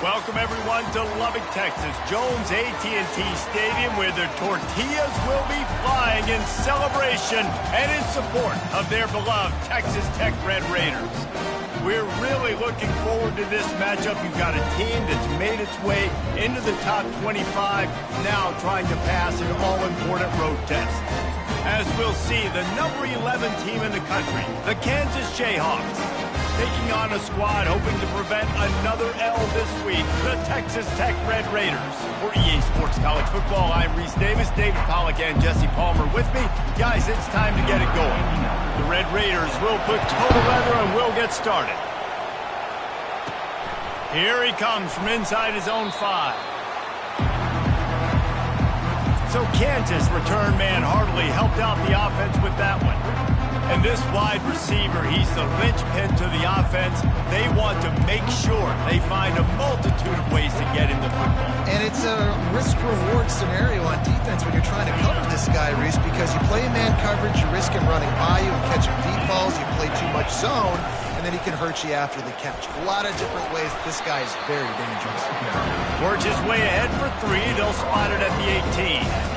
Welcome everyone to Lubbock, Texas, Jones AT&T Stadium, where the tortillas will be flying in celebration and in support of their beloved Texas Tech Red Raiders. We're really looking forward to this matchup. You've got a team that's made its way into the top 25, now trying to pass an all-important road test. As we'll see, the number 11 team in the country, the Kansas Jayhawks, taking on a squad hoping to prevent another L this week, the Texas Tech Red Raiders. For EA Sports College Football, I'm Reese Davis, David Pollack, and Jesse Palmer with me. Guys, it's time to get it going. The Red Raiders will put total leather and we'll get started. Here he comes from inside his own 5. So Kansas return man Hartley helped out the offense with that one. And this wide receiver, he's the linchpin to the offense. They want to make sure they find a multitude of ways to get him the football. And it's a risk-reward scenario on defense when you're trying to cover this guy, Reese, because you play man coverage, you risk him running by you and catching deep balls, you play too much zone, and then he can hurt you after the catch. A lot of different ways. This guy is very dangerous. Works his way ahead for 3. They'll spot it at the 18.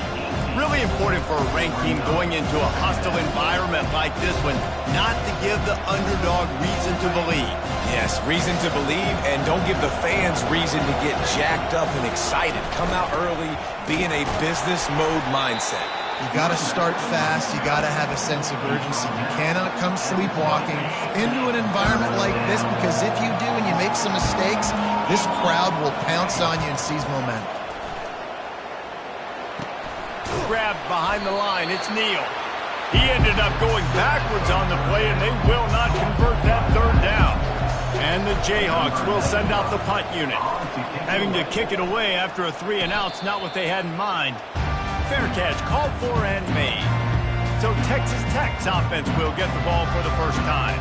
Really important for a ranked team going into a hostile environment like this one, not to give the underdog reason to believe. Yes, reason to believe, and don't give the fans reason to get jacked up and excited. Come out early, be in a business mode mindset. You got to start fast. You got to have a sense of urgency. You cannot come sleepwalking into an environment like this, because if you do and you make some mistakes, this crowd will pounce on you and seize momentum. Grabbed behind the line, it's Neal. He ended up going backwards on the play, and they will not convert that 3rd down. And the Jayhawks will send out the punt unit. Having to kick it away after a 3-and-out's not what they had in mind. Fair catch called for and made. So Texas Tech's offense will get the ball for the first time.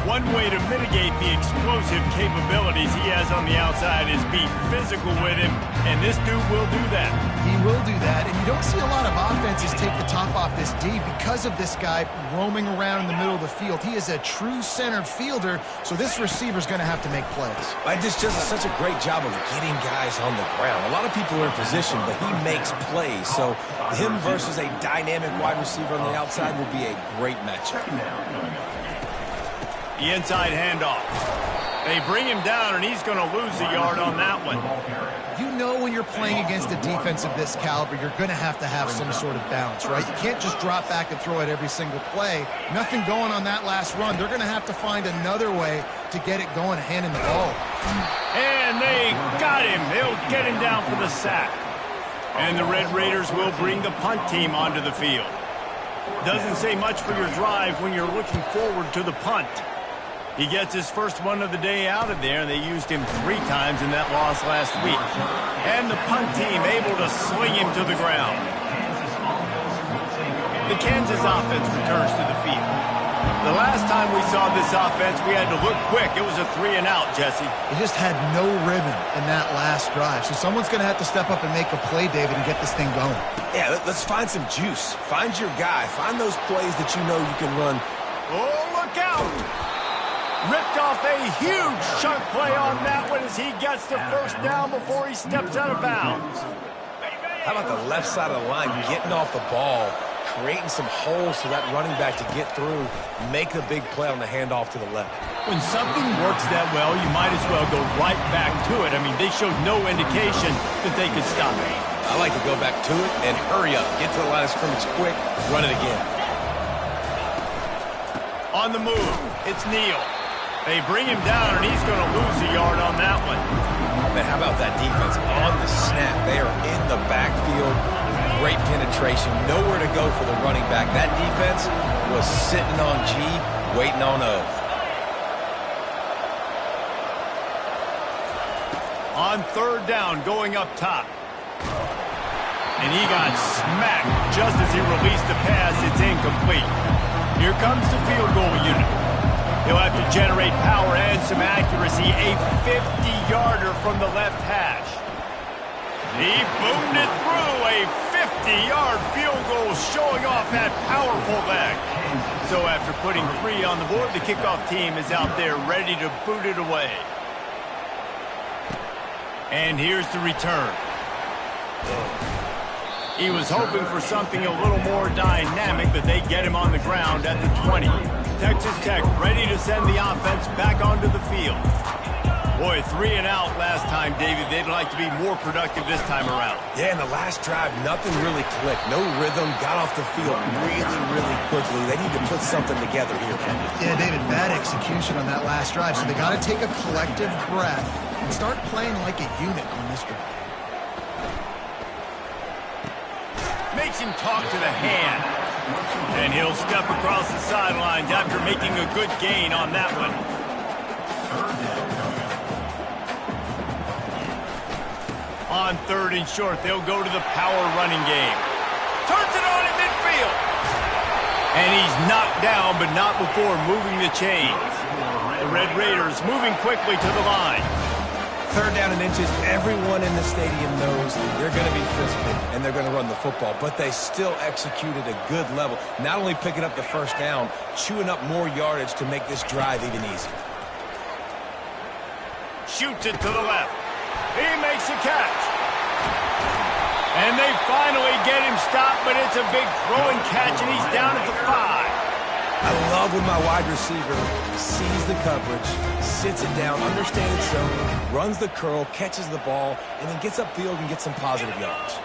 One way to mitigate the explosive capabilities he has on the outside is be physical with him, and this dude will do that. He will do that, and you don't see a lot of offenses take the top off this D because of this guy roaming around in the middle of the field. He is a true center fielder, so this receiver's going to have to make plays. This just does such a great job of getting guys on the ground. A lot of people are in position, but he makes plays, so him versus a dynamic wide receiver on the outside will be a great matchup. The inside handoff. They bring him down, and he's going to lose a yard on that one. You know when you're playing against a defense of this caliber, you're going to have some sort of balance, right? You can't just drop back and throw it every single play. Nothing going on that last run. They're going to have to find another way to get it going, handing the ball. And they got him. They'll get him down for the sack. And the Red Raiders will bring the punt team onto the field. Doesn't say much for your drive when you're looking forward to the punt. He gets his first one of the day out of there, and they used him 3 times in that loss last week. And the punt team able to sling him to the ground. The Kansas offense returns to the field. The last time we saw this offense, we had to look quick. It was a 3-and-out, Jesse. They just had no rhythm in that last drive. So someone's going to have to step up and make a play, David, and get this thing going. Yeah, let's find some juice. Find your guy. Find those plays that you know you can run. Oh, look out! Ripped off a huge chunk play on that one as he gets the first down before he steps out of bounds. How about the left side of the line getting off the ball, creating some holes for that running back to get through, make a big play on the handoff to the left. When something works that well, you might as well go right back to it. I mean, they showed no indication that they could stop it. I like to go back to it and hurry up, get to the line of scrimmage quick, run it again. On the move, it's Neal. They bring him down, and he's going to lose a yard on that one. Man, how about that defense on the snap? They are in the backfield. Great penetration. Nowhere to go for the running back. That defense was sitting on G, waiting on O. On 3rd down, going up top. And he got smacked just as he released the pass. It's incomplete. Here comes the field goal unit. He'll have to generate power and some accuracy. A 50-yarder from the left hash. He boomed it through. A 50-yard field goal showing off that powerful leg. So after putting 3 on the board, the kickoff team is out there ready to boot it away. And here's the return. He was hoping for something a little more dynamic, but they get him on the ground at the 20. Texas Tech ready to send the offense back onto the field. Boy, 3 and out last time, David. They'd like to be more productive this time around. Yeah, in the last drive, nothing really clicked. No rhythm, got off the field really quickly. They need to put something together here. Yeah, David, bad execution on that last drive, so they got to take a collective breath and start playing like a unit on this drive. Makes him talk to the hand. And he'll step across the sidelines after making a good gain on that one. On 3rd and short, they'll go to the power running game. Turns it on in midfield. And he's knocked down, but not before moving the chains. The Red Raiders moving quickly to the line. 3rd down and inches, everyone in the stadium knows they're going to be physical and they're going to run the football, but they still executed a good level. Not only picking up the 1st down, chewing up more yardage to make this drive even easier. Shoots it to the left. He makes a catch. And they finally get him stopped, but it's a big throwing catch, and he's down at the 5. I love when my wide receiver sees the coverage, sits it down, understands its zone, runs the curl, catches the ball, and then gets upfield and gets some positive yards.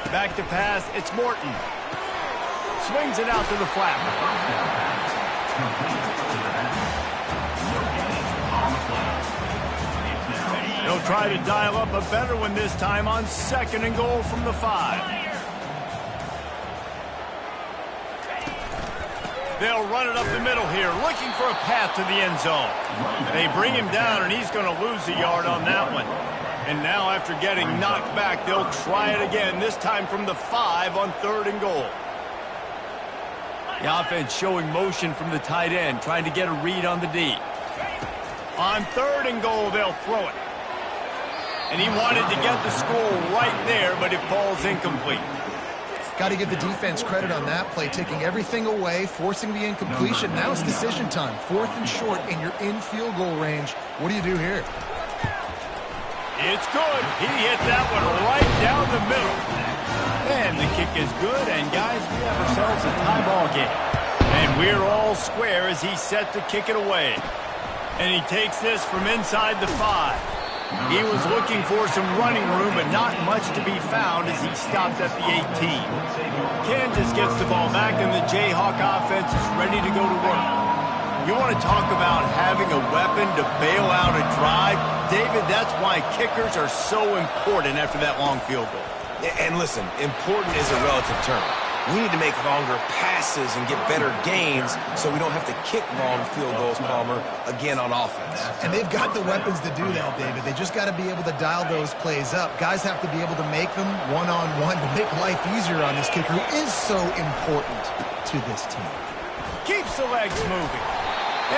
Back to pass, it's Morton. Swings it out to the flat. He'll try to dial up a better one this time on 2nd and goal from the 5. They'll run it up the middle here, looking for a path to the end zone. They bring him down, and he's going to lose a yard on that one. And now, after getting knocked back, they'll try it again, this time from the 5 on 3rd and goal. The offense showing motion from the tight end, trying to get a read on the D. On 3rd and goal, they'll throw it. And he wanted to get the score right there, but it falls incomplete. Got to give the defense credit on that play, taking everything away, forcing the incompletion. Now it's decision time. 4th and short, and you're in field goal range. What do you do here? It's good. He hit that one right down the middle. And the kick is good, and guys, we have ourselves a tie ball game. And we're all square as he's set to kick it away. And he takes this from inside the 5. He was looking for some running room, but not much to be found as he stopped at the 18. Kansas gets the ball back, and the Jayhawk offense is ready to go to work. You want to talk about having a weapon to bail out a drive? David, that's why kickers are so important after that long field goal. And listen, important is a relative term. We need to make longer passes and get better gains so we don't have to kick long field goals, Palmer, again on offense. And they've got the weapons to do that, David. They just got to be able to dial those plays up. Guys have to be able to make them one-on-one to make life easier on this kicker who is so important to this team. Keeps the legs moving.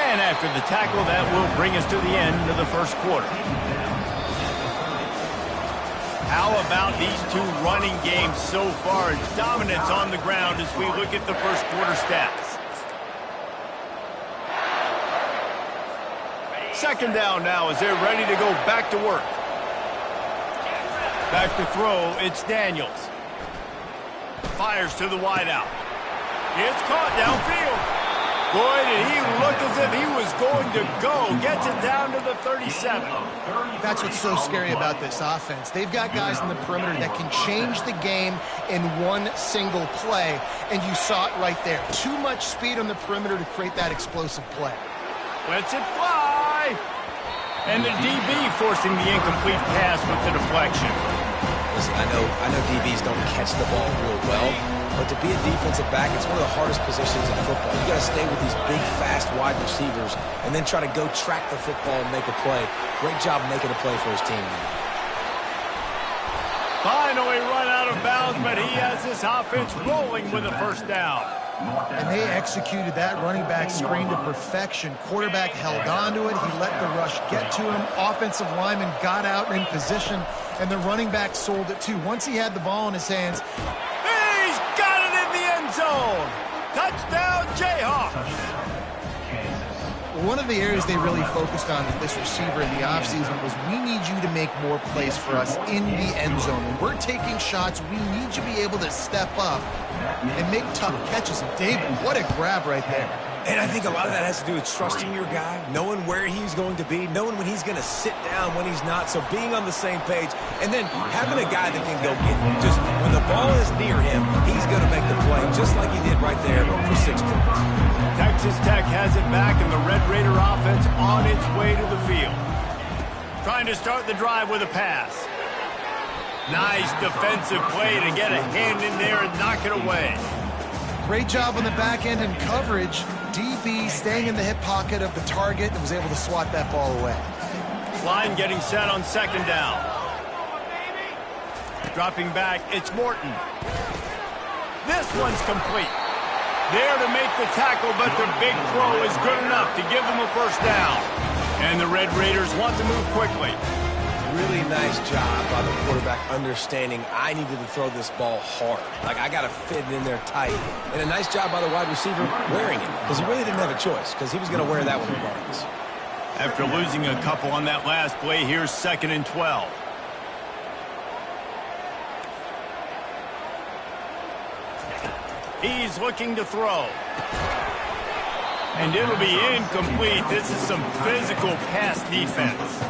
And after the tackle, that will bring us to the end of the 1st quarter. How about these 2 running games so far? Dominance on the ground as we look at the 1st quarter stats. 2nd down now as they're ready to go back to work. Back to throw, it's Daniels. Fires to the wideout. It's caught downfield. Boy, did he look as if he was going to go. Gets it down to the 37. That's what's so scary about this offense. They've got guys in the perimeter that can change the game in one single play, and you saw it right there. Too much speed on the perimeter to create that explosive play. Lets it fly. And the DB forcing the incomplete pass with the deflection. Listen, I know DBs don't catch the ball real well, but to be a defensive back, it's one of the hardest positions in football. You got to stay with these big, fast wide receivers and then try to go track the football and make a play. Great job making a play for his team. Finally run out of bounds, but he has this offense rolling with a 1st down. And they executed that running back screen to perfection. Quarterback held on to it. He let the rush get to him. Offensive lineman got out in position, and the running back sold it too. Once he had the ball in his hands, he's got it in the end zone. Touchdown, Jayhawks. one of the areas they really focused on with this receiver in the offseason was we need you to make more plays for us in the end zone. When we're taking shots, we need you to be able to step up and make tough catches. And David, what a grab right there. And I think a lot of that has to do with trusting your guy, knowing where he's going to be, knowing when he's going to sit down, when he's not, so being on the same page, and then having a guy that can go get him. Just when the ball is near him, he's going to make the play, just like he did right there for 6 points. Texas Tech has it back, and the Red Raider offense on its way to the field. Trying to start the drive with a pass. Nice defensive play to get a hand in there and knock it away. Great job on the back end and coverage. DB staying in the hip pocket of the target and was able to swat that ball away. Line getting set on second down. Dropping back, it's Morton. This one's complete. There to make the tackle, but the big throw is good enough to give them a first down. And the Red Raiders want to move quickly. Really nice job by the quarterback understanding I needed to throw this ball hard. Like, I got to fit it in there tight. And a nice job by the wide receiver wearing it, because he really didn't have a choice, because he was going to wear that one regardless. After losing a couple on that last play, here's 2nd and 12. He's looking to throw. And it'll be incomplete. This is some physical pass defense.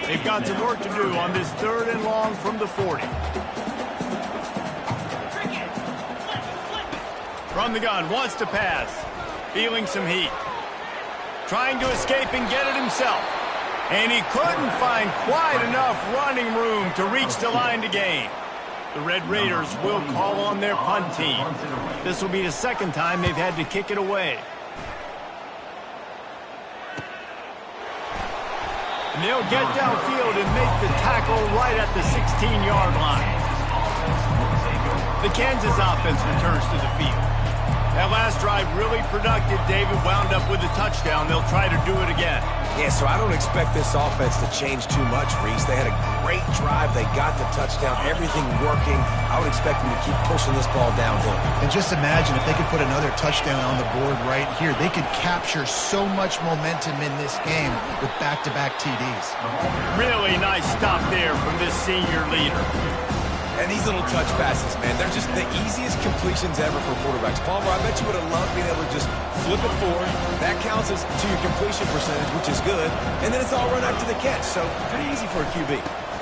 They've got some work to do on this 3rd and long from the 40. From the gun, wants to pass. Feeling some heat. Trying to escape and get it himself. And he couldn't find quite enough running room to reach the line to gain. The Red Raiders will call on their punt team. This will be the 2nd time they've had to kick it away. And they'll get downfield and make the tackle right at the 16-yard line. The Kansas offense returns to the field. That last drive really productive. David wound up with a touchdown. They'll try to do it again. Yeah, so I don't expect this offense to change too much, Reese. They had a great drive. They got the touchdown. Everything working. I would expect them to keep pushing this ball downhill. And just imagine if they could put another touchdown on the board right here. They could capture so much momentum in this game with back-to-back TDs. Really nice stop there from this senior leader. And these little touch passes, man, they're just the easiest completions ever for quarterbacks. Palmer, I bet you would have loved being able to just flip it forward. That counts as to your completion percentage, which is good. And then it's all run after the catch, so pretty easy for a QB.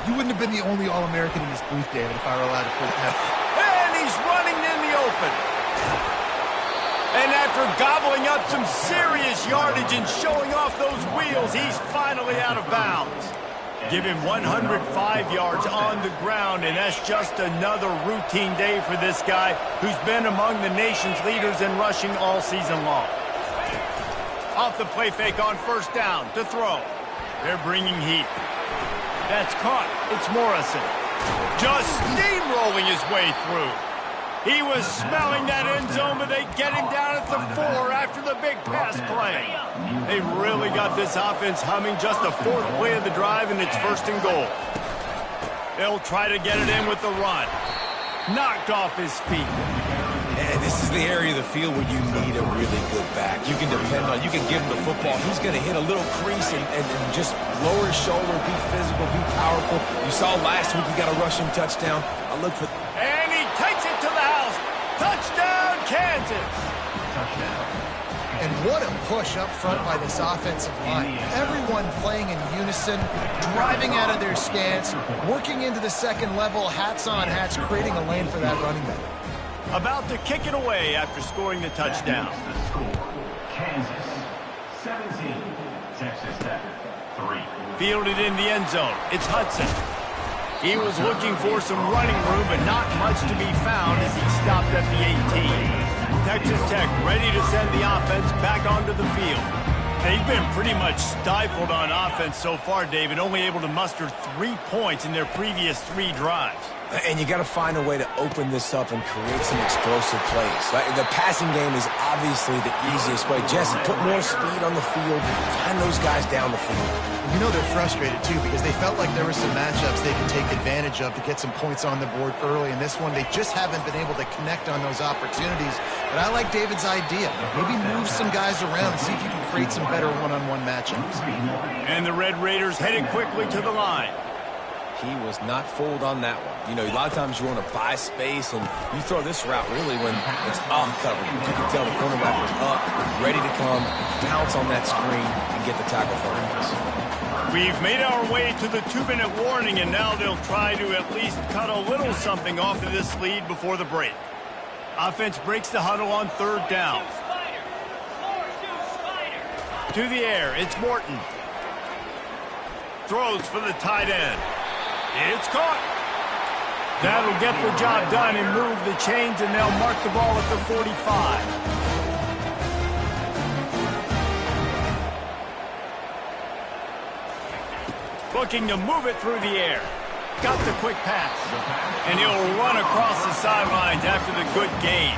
You wouldn't have been the only All-American in this booth, David, if I were allowed to put it that way. And he's running in the open. And after gobbling up some serious yardage and showing off those wheels, he's finally out of bounds. Give him 105 yards on the ground, and that's just another routine day for this guy who's been among the nation's leaders in rushing all season long. Off the play fake on 1st down to throw. They're bringing heat. That's caught. It's Morrison. Just steamrolling his way through. He was smelling that end zone, but they get him down at the 4 after the big pass play. They really got this offense humming. Just the 4th play of the drive, and it's 1st and goal. They'll try to get it in with the run. Knocked off his feet. And this is the area of the field where you need a really good back. You can depend on, you can give him the football. He's going to hit a little crease and just lower his shoulder, be physical, be powerful. You saw last week he got a rushing touchdown. I look for... And he takes it to the house. Touchdown, Kansas. And what a push up front by this offensive line. Everyone playing in unison, driving out of their stance, working into the 2nd level, hats on hats, creating a lane for that running back. About to kick it away after scoring the touchdown. Kansas 17, Texas Tech 3. Fielded in the end zone. It's Hudson. He was looking for some running room, but not much to be found as he stopped at the 18. Texas Tech ready to send the offense back onto the field. They've been pretty much stifled on offense so far, David, only able to muster 3 points in their previous 3 drives. And you got to find a way to open this up and create some explosive plays. Like, the passing game is obviously the easiest way. Jesse, put more speed on the field. Find those guys down the field. You know they're frustrated, too, because they felt like there were some matchups they could take advantage of to get some points on the board early. In this one, they just haven't been able to connect on those opportunities. But I like David's idea. Maybe move some guys around and see if you can create some better one-on-one matchups. And the Red Raiders headed quickly to the line. He was not fooled on that one. You know, a lot of times you want to buy space, and you throw this route really when it's off coverage. But you can tell the cornerback was up, ready to come, pounce on that screen, and get the tackle for a pass. We've made our way to the 2-minute warning, and now they'll try to at least cut a little something off of this lead before the break. Offense breaks the huddle on 3rd down. To the air, it's Morton. Throws for the tight end. It's caught. That'll get the job done and move the chains, and they'll mark the ball at the 45. Looking to move it through the air. Got the quick pass. And he'll run across the sidelines after the good gain.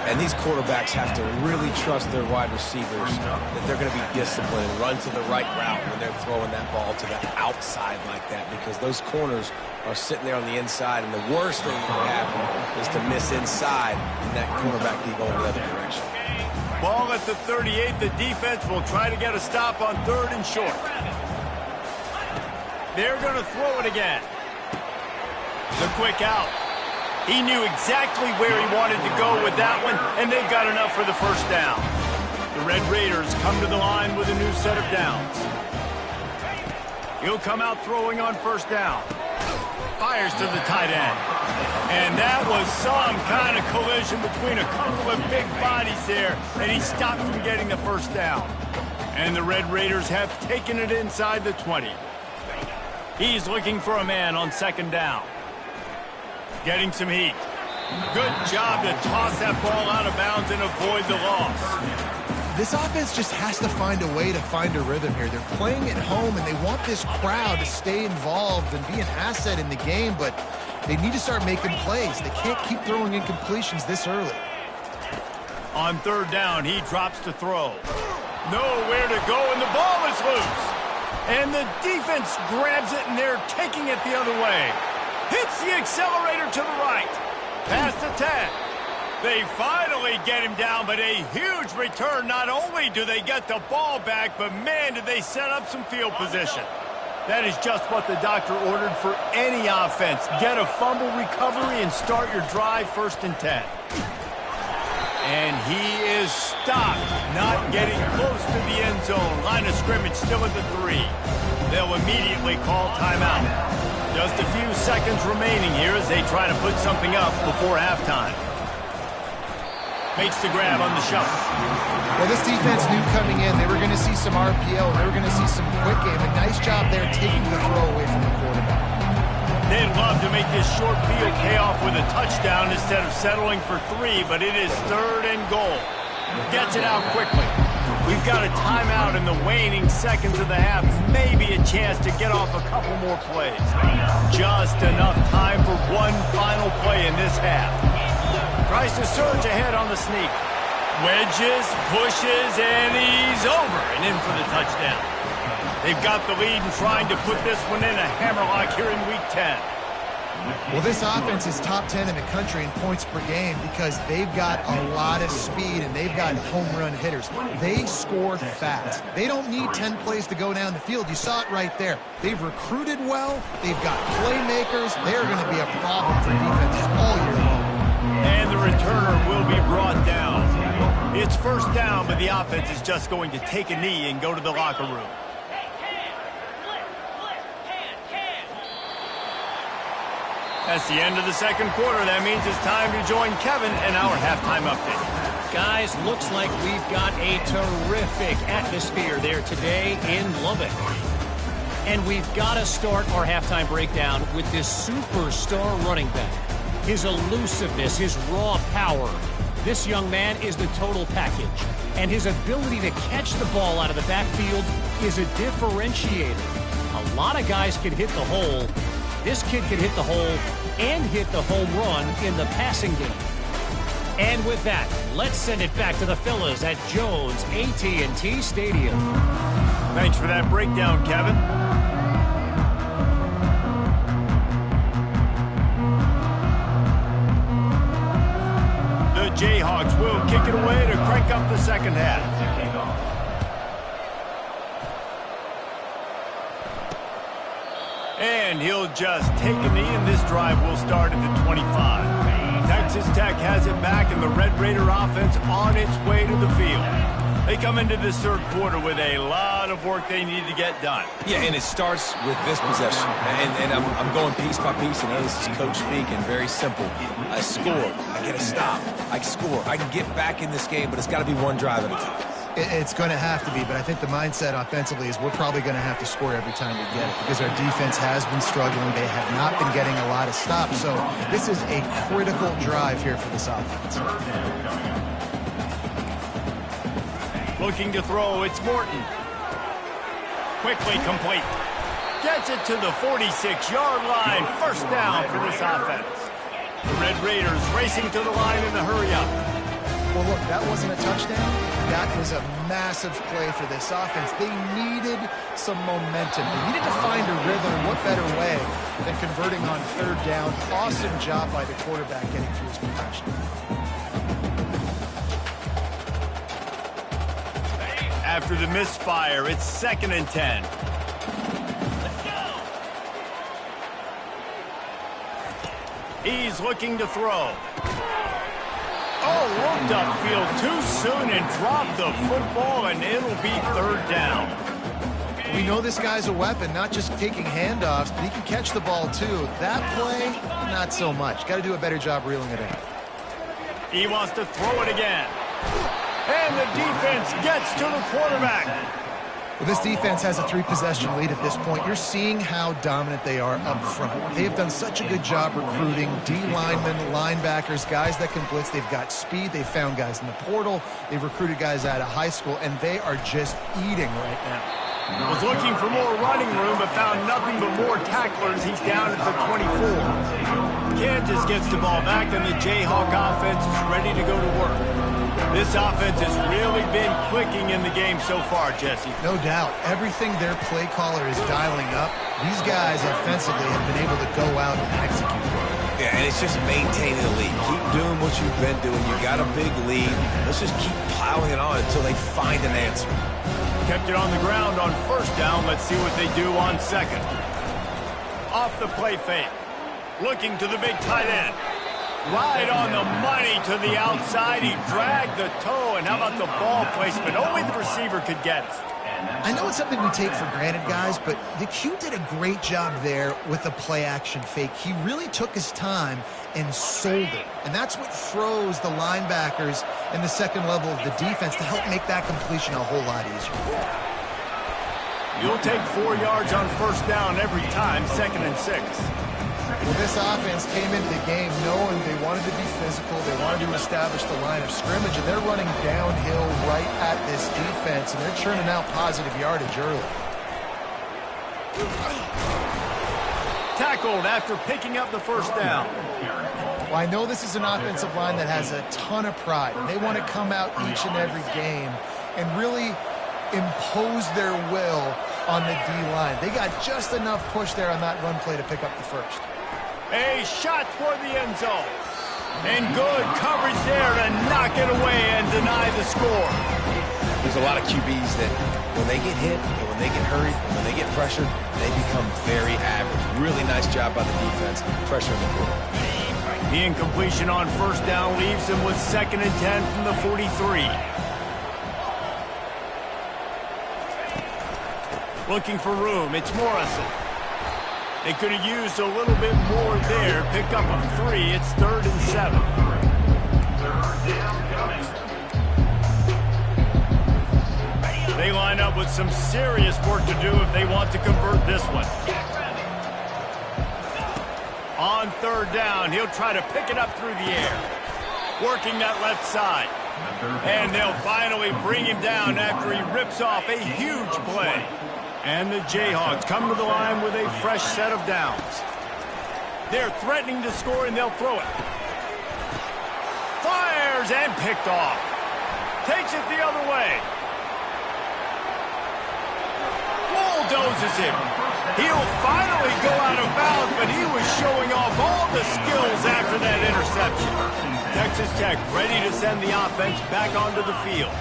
And these quarterbacks have to really trust their wide receivers that they're going to be disciplined and run to the right route when they're throwing that ball to the outside like that, because those corners are sitting there on the inside, and the worst thing that can happen is to miss inside and that cornerback be going the other direction. Ball at the 38. The defense will try to get a stop on 3rd and short. They're going to throw it again. The quick out. He knew exactly where he wanted to go with that one, and they've got enough for the 1st down. The Red Raiders come to the line with a new set of downs. He'll come out throwing on 1st down. Fires to the tight end. And that was some kind of collision between a couple of big bodies there, and he stopped from getting the 1st down. And the Red Raiders have taken it inside the 20. He's looking for a man on 2nd down. Getting some heat. Good job to toss that ball out of bounds and avoid the loss. This offense just has to find a way to find a rhythm here. They're playing at home, and they want this crowd to stay involved and be an asset in the game, but they need to start making plays. They can't keep throwing incompletions this early. On 3rd down, he drops to throw. Nowhere to go, and the ball is loose. And the defense grabs it, and they're taking it the other way. Hits the accelerator to the right. Past the 10. They finally get him down, but a huge return. Not only do they get the ball back, but man, did they set up some field position. That is just what the doctor ordered for any offense. Get a fumble recovery and start your drive 1st and 10. And he is stopped, not getting close to the end zone. Line of scrimmage still at the 3. They'll immediately call timeout. Just a few seconds remaining here as they try to put something up before halftime. Makes the grab on the shuffle. Well, this defense knew coming in they were going to see some RPO, and they were going to see some quick game. A nice job there taking the throw away from the quarterback. They'd love to make this short field pay off with a touchdown instead of settling for 3, but it is 3rd and goal. Gets it out quickly. We've got a timeout in the waning seconds of the half. Maybe a chance to get off a couple more plays. Just enough time for one final play in this half. Tries to surge ahead on the sneak. Wedges, pushes, and he's over and in for the touchdown. They've got the lead and trying to put this one in a hammerlock here in Week 10. Well, this offense is top 10 in the country in points per game because they've got a lot of speed and they've got home run hitters. They score fast. They don't need 10 plays to go down the field. You saw it right there. They've recruited well. They've got playmakers. They're going to be a problem for defenses all year long. And the returner will be brought down. It's 1st down, but the offense is just going to take a knee and go to the locker room. That's the end of the 2nd quarter. That means it's time to join Kevin in our halftime update. Guys, looks like we've got a terrific atmosphere there today in Lubbock. And we've got to start our halftime breakdown with this superstar running back. His elusiveness, his raw power. This young man is the total package. And his ability to catch the ball out of the backfield is a differentiator. A lot of guys can hit the hole. This kid can hit the hole and hit the home run in the passing game. And with that, let's send it back to the fellas at Jones AT&T Stadium. Thanks for that breakdown, Kevin. The Jayhawks will kick it away to crank up the second half. And he'll just take a knee, and this drive will start at the 25. Texas Tech has it back, and the Red Raider offense on its way to the field. They come into this third quarter with a lot of work they need to get done. Yeah, and it starts with this possession. And I'm going piece by piece, and this is coach speaking. Very simple. I score. I get a stop. I score. I can get back in this game, but it's got to be one drive at a time. It's going to have to be, but I think the mindset offensively is we're probably going to have to score every time we get it because our defense has been struggling. They have not been getting a lot of stops. So this is a critical drive here for this offense. Looking to throw, it's Morton. Quickly complete. Gets it to the 46-yard line. First down for this offense. The Red Raiders racing to the line in the hurry-up. Well, look, that wasn't a touchdown. That was a massive play for this offense. They needed some momentum. They needed to find a rhythm. What better way than converting on third down? Awesome job by the quarterback getting through his progression. After the misfire, it's 2nd and 10. He's looking to throw. Oh, looked upfield too soon and dropped the football, and it'll be third down. We know this guy's a weapon, not just taking handoffs, but he can catch the ball too. That play, not so much. Got to do a better job reeling it in. He wants to throw it again. And the defense gets to the quarterback. Well, this defense has a 3-possession lead at this point. You're seeing how dominant they are up front. They have done such a good job recruiting D-linemen, linebackers, guys that can blitz. They've got speed. They've found guys in the portal. They've recruited guys out of high school, and they are just eating right now. Was looking for more running room, but found nothing but more tacklers. He's down at the 24. Kansas gets the ball back, and the Jayhawk offense is ready to go to work. This offense has really been clicking in the game so far, Jesse. No doubt. Everything their play caller is dialing up, these guys offensively have been able to go out and execute. Yeah, and it's just maintaining the lead. Keep doing what you've been doing. You got a big lead. Let's just keep piling it on until they find an answer. Kept it on the ground on first down. Let's see what they do on second. Off the play fake. Looking to the big tight end. Right on the money to the outside. He dragged the toe, and how about the ball placement? Only the receiver could get it. I know it's something we take for granted, guys, but the Q did a great job there with the play-action fake. He really took his time and sold it, and that's what froze the linebackers in the second level of the defense to help make that completion a whole lot easier. You'll take 4 yards on first down every time, 2nd and 6. Well, this offense came into the game knowing they wanted to be physical, they wanted to establish the line of scrimmage, and they're running downhill right at this defense, and they're churning out positive yardage early. Tackled after picking up the first down. Well, I know this is an offensive line that has a ton of pride, and they want to come out each and every game and really impose their will on the D-line. They got just enough push there on that run play to pick up the first. A shot toward the end zone. And good coverage there to knock it away and deny the score. There's a lot of QBs that when they get hit and when they get hurried and when they get pressured, they become very average. Really nice job by the defense, pressuring the quarterback. The incompletion on first down leaves him with 2nd and 10 from the 43. Looking for room, it's Morrison. They could have used a little bit more there. Pick up a 3, it's 3rd and 7. They line up with some serious work to do if they want to convert this one. On third down, he'll try to pick it up through the air. Working that left side. And they'll finally bring him down after he rips off a huge play. And the Jayhawks come to the line with a fresh set of downs. They're threatening to score, and they'll throw it. Fires and picked off. Takes it the other way. Bulldozes him. He'll finally go out of bounds, but he was showing off all the skills after that interception. Texas Tech ready to send the offense back onto the field.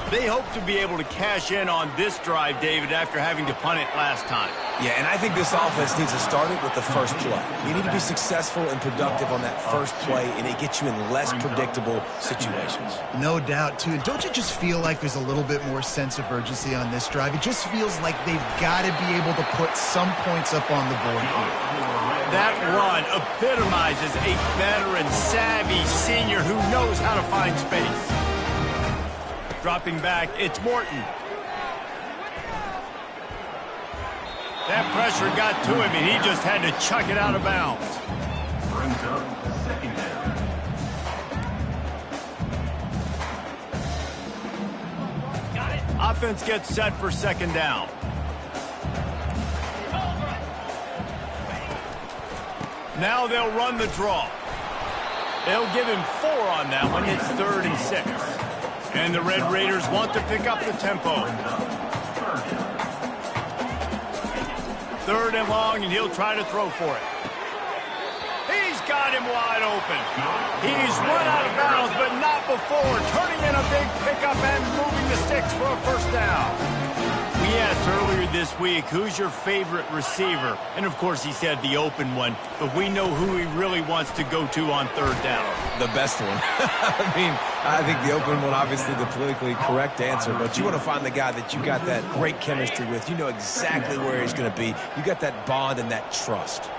They hope to be able to cash in on this drive, David, after having to punt it last time. Yeah, and I think this offense needs to start it with the first play. You need to be successful and productive on that first play, and it gets you in less predictable situations. No doubt, too. And don't you just feel like there's a little bit more sense of urgency on this drive? It just feels like they've got to be able to put some points up on the board here. That run epitomizes a veteran, savvy senior who knows how to find space. Dropping back, it's Morton. That pressure got to him, and he just had to chuck it out of bounds. Brings up second down. Got it. Offense gets set for second down. Now they'll run the draw. They'll give him 4 on that one. It's 3rd and 6. And the Red Raiders want to pick up the tempo. 3rd and long, and he'll try to throw for it. He's got him wide open. He's run out of bounds, but not before. Turning in a big pickup and moving the sticks for a first down. We asked earlier this week, who's your favorite receiver? And, of course, he said the open one. But we know who he really wants to go to on 3rd down. The best one. I mean, I think the open one, obviously the politically correct answer, but you want to find the guy that you got that great chemistry with. You know exactly where he's going to be. You got that bond and that trust.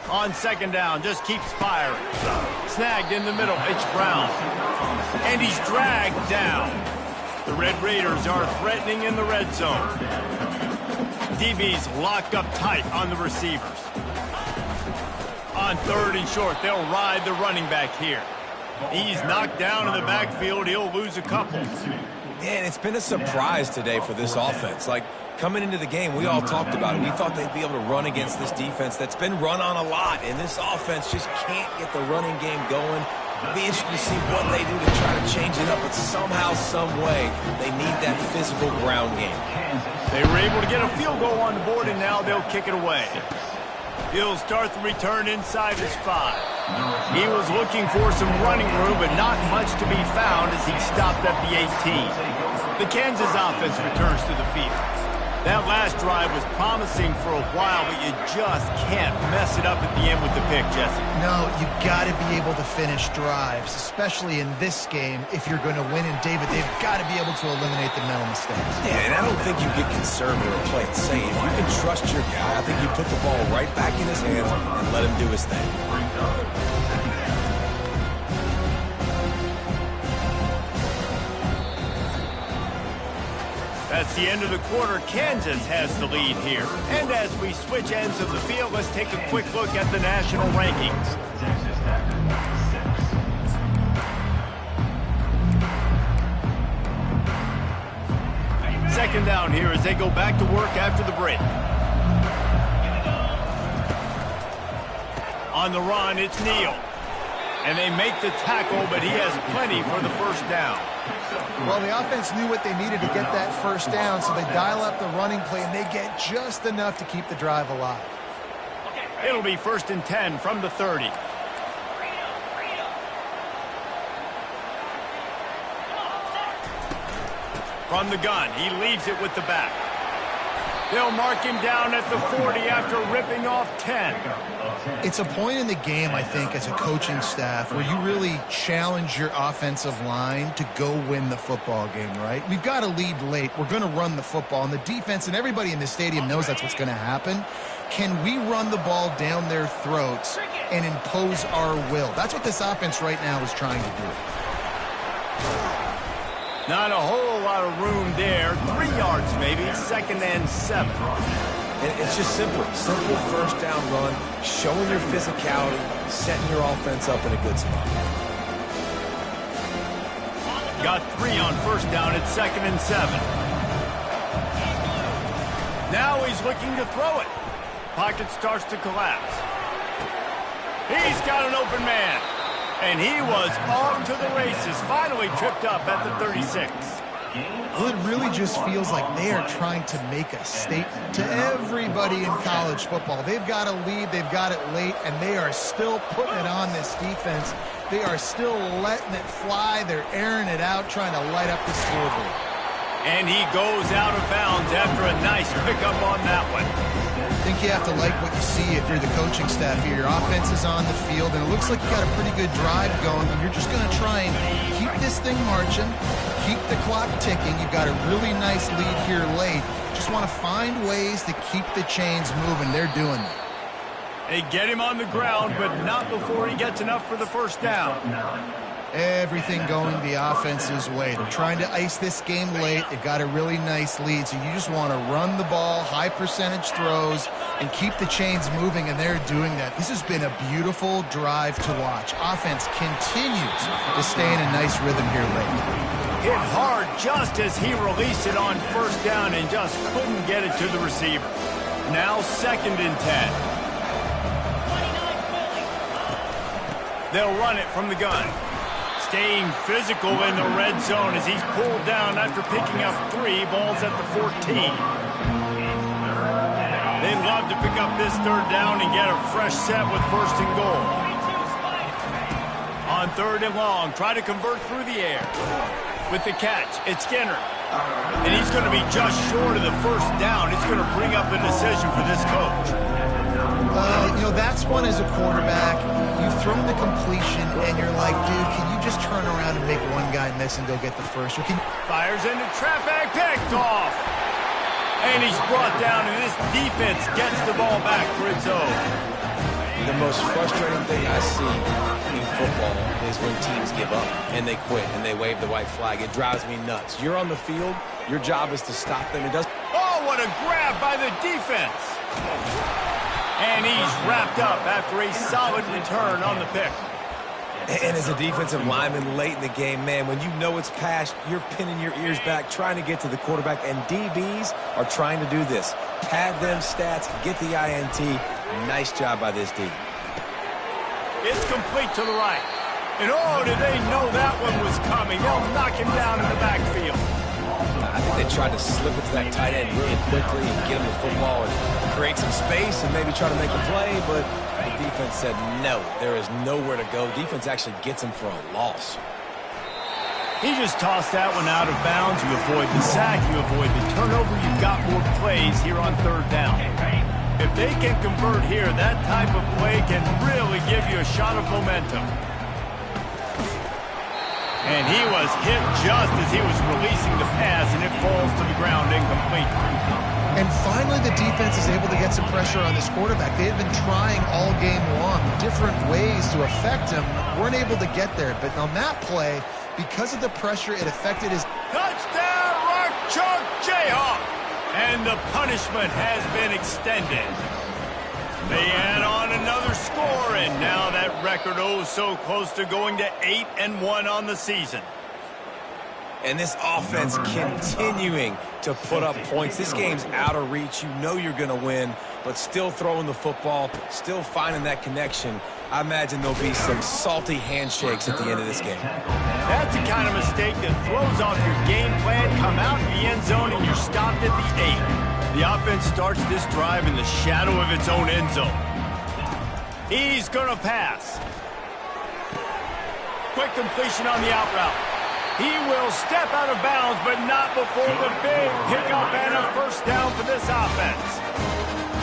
On 2nd down, just keeps firing. Snagged in the middle, it's Brown. And he's dragged down. The Red Raiders are threatening in the red zone. DB's locked up tight on the receivers. On 3rd and short, they'll ride the running back here. He's knocked down in the backfield. He'll lose a couple. And it's been a surprise today for this offense. Like, coming into the game, we all talked about it. We thought they'd be able to run against this defense that's been run on a lot, and this offense just can't get the running game going. It'll be interesting to see what they do to try to change it up, but somehow, some way, they need that physical ground game. They were able to get a field goal on the board, and now they'll kick it away. He'll start the return inside his 5. He was looking for some running room, but not much to be found as he stopped at the 18. The Kansas offense returns to the field. That last drive was promising for a while, but you just can't mess it up at the end with the pick, Jesse. No, you got to be able to finish drives, especially in this game. If you're going to win, and David, they've got to be able to eliminate the mental mistakes. Yeah, and I don't think you get conservative or play it safe. You can trust your guy. I think you put the ball right back in his hands and let him do his thing. That's the end of the quarter. Kansas has the lead here. And as we switch ends of the field, let's take a quick look at the national rankings. Texas Tech, 6. Second down here as they go back to work after the break. On the run, it's Neal. And they make the tackle, but he has plenty for the first down. Well, the offense knew what they needed to get that first down, so they dial up the running play, and they get just enough to keep the drive alive. It'll be 1st and 10 from the 30. From the gun, he leaves it with the back. They'll mark him down at the 40 after ripping off 10. It's a point in the game, I think, as a coaching staff, where you really challenge your offensive line to go win the football game, right? We've got to lead late. We're going to run the football. And the defense and everybody in the stadium knows that's what's going to happen. Can we run the ball down their throats and impose our will? That's what this offense right now is trying to do. Not a whole lot of room there. 3 yards maybe. 2nd and 7. It's just simple. Simple first down run, showing your physicality, setting your offense up in a good spot. Got 3 on first down at 2nd and 7. Now he's looking to throw it. Pocket starts to collapse. He's got an open man. And he was off to the races, finally tripped up at the 36. Well, it really just feels like they are trying to make a statement to everybody in college football. They've got a lead, they've got it late, and they are still putting it on this defense. They are still letting it fly. They're airing it out, trying to light up the scoreboard. And he goes out of bounds after a nice pickup on that one. I think you have to like what you see if you're the coaching staff here. Your offense is on the field, and it looks like you got a pretty good drive going, and you're just going to try and keep this thing marching, keep the clock ticking. You've got a really nice lead here late. Just want to find ways to keep the chains moving. They're doing that. They get him on the ground, but not before he gets enough for the first down. Everything going the offense's way. They're trying to ice this game late. They've got a really nice lead, so you just want to run the ball, high percentage throws, and keep the chains moving, and they're doing that. This has been a beautiful drive to watch. Offense continues to stay in a nice rhythm here late. Hit hard just as he released it on first down and just couldn't get it to the receiver. Now 2nd and 10. They'll run it from the gun. Staying physical in the red zone as he's pulled down after picking up 3 balls at the 14. They'd love to pick up this 3rd down and get a fresh set with 1st and goal. On 3rd and long, try to convert through the air. With the catch, it's Skinner. And he's going to be just short of the 1st down. It's going to bring up a decision for this coach. That's one as a quarterback. You've thrown the completion, and you're like, dude, can you just turn around and make one guy miss and go get the first? Or Fires into traffic, picked off. And he's brought down, and this defense gets the ball back for its own. The most frustrating thing I see in football is when teams give up and they quit and they wave the white flag. It drives me nuts. You're on the field. Your job is to stop them. Oh, what a grab by the defense. And he's wrapped up after a solid return on the pick. And as a defensive lineman late in the game, man, when you know it's past, you're pinning your ears back, trying to get to the quarterback, and DBs are trying to do this. Pad them stats, get the INT. Nice job by this D. It's complete to the right. And oh, did they know that one was coming. They'll knock him down in the backfield. I think they tried to slip it to that tight end really quickly and get him the football and create some space and maybe try to make a play, but the defense said no, there is nowhere to go. Defense actually gets him for a loss. He just tossed that one out of bounds. You avoid the sack, you avoid the turnover. You've got more plays here on 3rd down. If they can convert here, that type of play can really give you a shot of momentum. And he was hit just as he was releasing the pass, and it falls to the ground incomplete. And finally, the defense is able to get some pressure on this quarterback. They had been trying all game long different ways to affect him. Weren't able to get there. But on that play, because of the pressure, it affected his... Touchdown, Rock Chalk Jayhawk! And the punishment has been extended. They add on another score, and now that record so close to going to 8-1 on the season. And this offense continuing to put up points. This game's out of reach. You know you're going to win, but still throwing the football, still finding that connection. I imagine there'll be some salty handshakes at the end of this game. That's the kind of mistake that throws off your game plan. Come out in the end zone, and you're stopped at the 8. The offense starts this drive in the shadow of its own end zone. He's going to pass. Quick completion on the out route. He will step out of bounds, but not before the big pickup and a 1st down for this offense.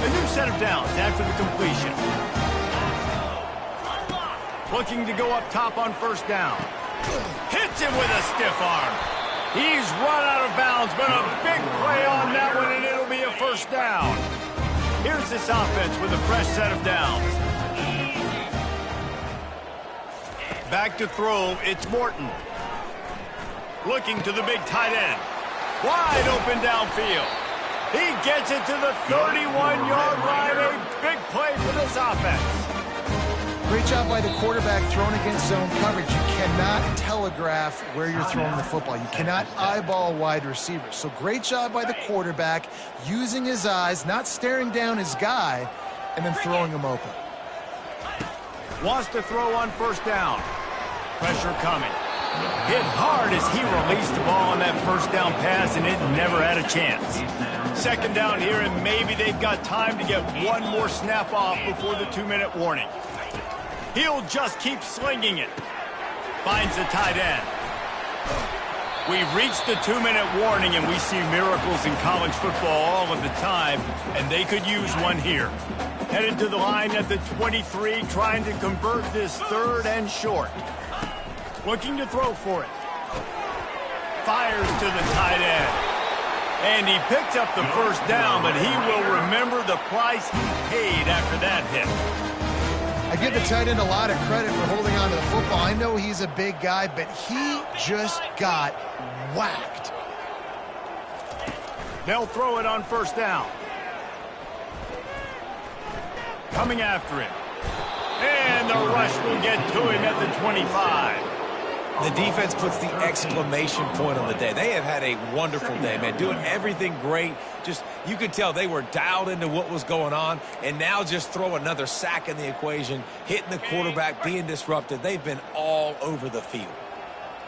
A new set of downs after the completion. Looking to go up top on 1st down. Hits him with a stiff arm. He's run out of bounds, but a big play on that one, and it'll be a 1st down. Here's this offense with a fresh set of downs. Back to throw, it's Morton. Looking to the big tight end. Wide open downfield. He gets it to the 31-yard line. A big play for this offense. Great job by the quarterback throwing against zone coverage. You cannot telegraph where you're throwing the football. You cannot eyeball wide receivers. So great job by the quarterback using his eyes, not staring down his guy, and then throwing him open. Wants to throw on first down. Pressure coming. Hit hard as he released the ball on that first down pass, and it never had a chance. Second down here, and maybe they've got time to get one more snap off before the 2-minute warning. He'll just keep slinging it. Finds the tight end. We've reached the 2-minute warning, and we see miracles in college football all of the time, and they could use one here. Headed to the line at the 23, trying to convert this third and short. Looking to throw for it. Fires to the tight end. And he picks up the first down, but he will remember the price he paid after that hit. I give the tight end a lot of credit for holding on to the football. I know he's a big guy, but he just got whacked. They'll throw it on first down. Coming after him. And the rush will get to him at the 25. The defense puts the exclamation point on the day. They have had a wonderful day, man, doing everything great. Just, you could tell they were dialed into what was going on, and now just throw another sack in the equation, hitting the quarterback, being disrupted. They've been all over the field.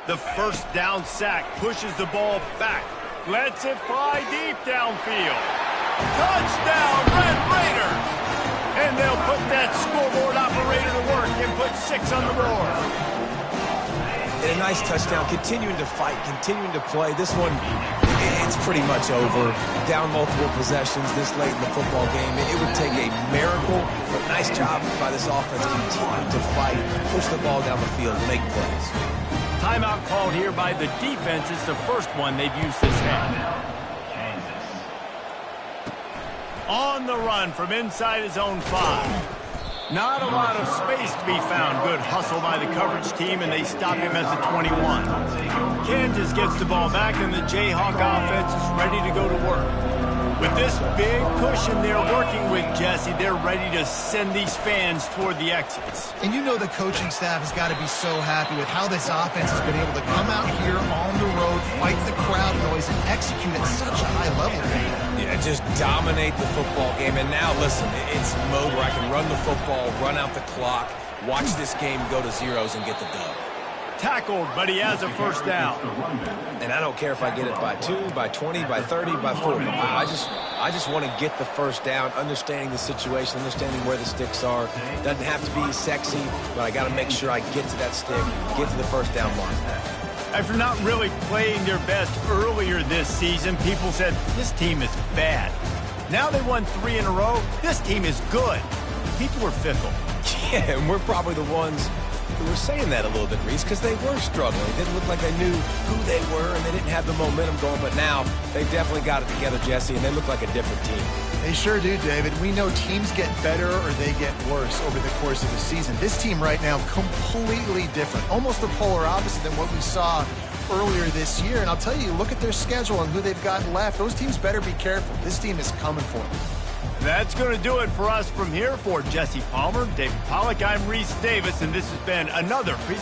The first down sack pushes the ball back. Lets it fly deep downfield. Touchdown, Red Raiders! And they'll put that scoreboard operator to work and put 6 on the board. And a nice touchdown, continuing to fight, continuing to play. This one, it's pretty much over. Down multiple possessions this late in the football game. It would take a miracle, but nice job by this offense continuing to fight, push the ball down the field, make plays. Timeout called here by the defense. It's the first one they've used this half. On the run from inside his own 5. Not a lot of space to be found. Good hustle by the coverage team, and they stop him at the 21. Kansas gets the ball back, and the Jayhawk offense is ready to go to work. With this big cushion they're working with, Jesse, they're ready to send these fans toward the exits. And you know the coaching staff has got to be so happy with how this offense has been able to come out here on the road, fight the crowd noise, and execute at such a high level. Yeah, just dominate the football game. And now, listen, it's mode where I can run the football, run out the clock, watch this game go to zeros and get the dub. Tackled, but he has a first down. And I don't care if I get it by 2, by 20, by 30, by 40. I just want to get the first down, understanding the situation, understanding where the sticks are. Doesn't have to be sexy, but I got to make sure I get to that stick, get to the first down mark. After not really playing their best earlier this season, people said, this team is bad. Now they won 3 in a row. This team is good. People were fickle. Yeah, and we're probably the ones who were saying that a little bit, Reese, because they were struggling. It didn't look like they knew who they were, and they didn't have the momentum going. But now they definitely got it together, Jesse, and they look like a different team. They sure do, David. We know teams get better or they get worse over the course of the season. This team right now, completely different. Almost the polar opposite than what we saw earlier this year. And I'll tell you, look at their schedule and who they've got left. Those teams better be careful. This team is coming for them. That's going to do it for us from here. For Jesse Palmer, David Pollack, I'm Reese Davis, and this has been another presentation.